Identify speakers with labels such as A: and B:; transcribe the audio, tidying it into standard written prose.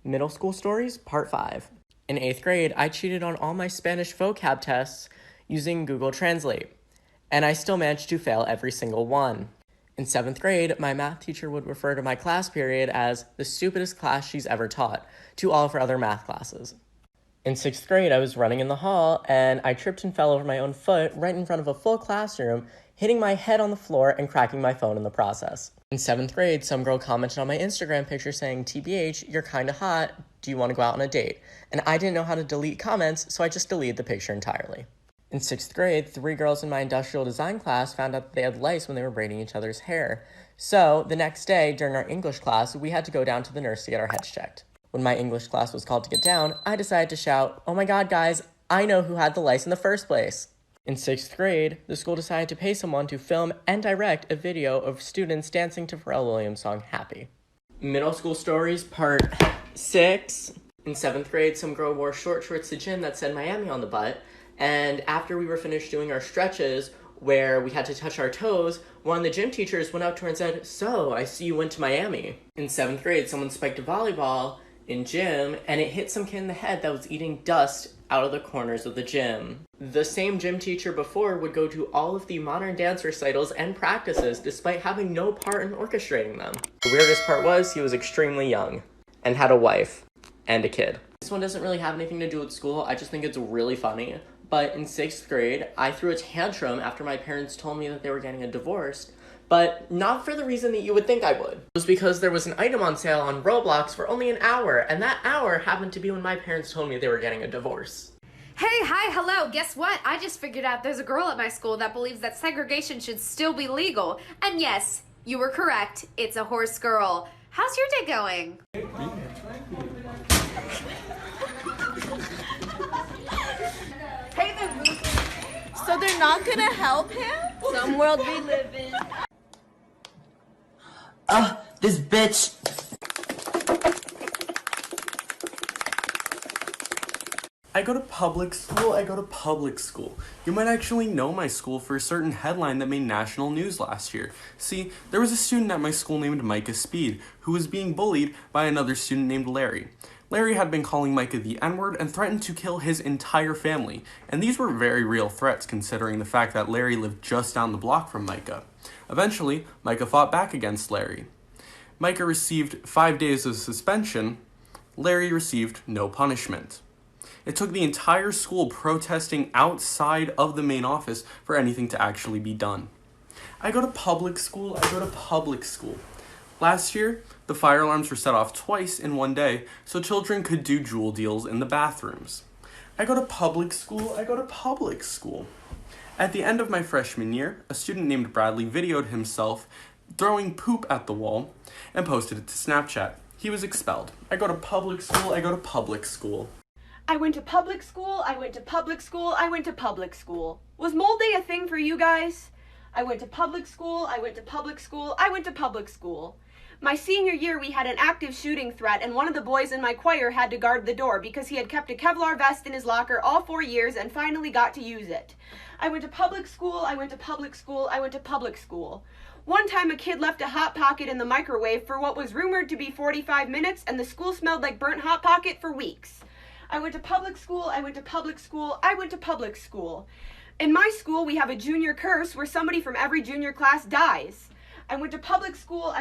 A: Middle School Stories, Part 5. In 8th grade, I cheated on all my Spanish vocab tests using Google Translate, and I still managed to fail every single one. In 7th grade, my math teacher would refer to my class period as the stupidest class she's ever taught to all of her other math classes. In 6th grade, I was running in the hall, and I tripped and fell over my own foot right in front of a full classroom, hitting my head on the floor and cracking my phone in the process. In 7th grade, some girl commented on my Instagram picture saying, "TBH, you're kinda hot, do you want to go out on a date?" And I didn't know how to delete comments, so I just deleted the picture entirely. In 6th grade, 3 girls in my industrial design class found out that they had lice when they were braiding each other's hair. So, the next day, during our English class, we had to go down to the nurse to get our heads checked. When my English class was called to get down, I decided to shout, "Oh my god, guys, I know who had the lice in the first place." In 6th grade, the school decided to pay someone to film and direct a video of students dancing to Pharrell Williams' song Happy. Middle School Stories, Part 6. In 7th grade, some girl wore short shorts to gym that said Miami on the butt, and after we were finished doing our stretches, where we had to touch our toes, one of the gym teachers went up to her and said, "So, I see you went to Miami." In 7th grade, someone spiked a volleyball in gym, and it hit some kid in the head that was eating dust out of the corners of the gym. The same gym teacher before would go to all of the modern dance recitals and practices despite having no part in orchestrating them. The weirdest part was he was extremely young and had a wife and a kid. This one doesn't really have anything to do with school, I just think it's really funny. But in 6th grade, I threw a tantrum after my parents told me that they were getting a divorce, but not for the reason that you would think I would. It was because there was an item on sale on Roblox for only an hour, and that hour happened to be when my parents told me they were getting a divorce.
B: Hey, hi, hello, guess what? I just figured out there's a girl at my school that believes that segregation should still be legal. And yes, you were correct, it's a horse girl. How's your day going?
C: Hey there, so they're not gonna help him? Some world we live in.
D: This bitch.
E: I go to public school. You might actually know my school for a certain headline that made national news last year. See, there was a student at my school named Micah Speed, who was being bullied by another student named Larry. Larry had been calling Micah the N-word and threatened to kill his entire family, and these were very real threats considering the fact that Larry lived just down the block from Micah. Eventually, Micah fought back against Larry. Micah received 5 days of suspension. Larry received no punishment. It took the entire school protesting outside of the main office for anything to actually be done. I go to public school. Last year, the fire alarms were set off twice in one day so children could do jewel deals in the bathrooms. I go to public school. At the end of my freshman year, a student named Bradley videoed himself throwing poop at the wall and posted it to Snapchat. He was expelled. I go to public school.
C: I went to public school, I went to public school. Was mold day a thing for you guys? I went to public school. My senior year, we had an active shooting threat, and one of the boys in my choir had to guard the door because he had kept a Kevlar vest in his locker all 4 years and finally got to use it. I went to public school. One time a kid left a Hot Pocket in the microwave for what was rumored to be 45 minutes, and the school smelled like burnt Hot Pocket for weeks. I went to public school. In my school, we have a junior curse where somebody from every junior class dies. I went to public school.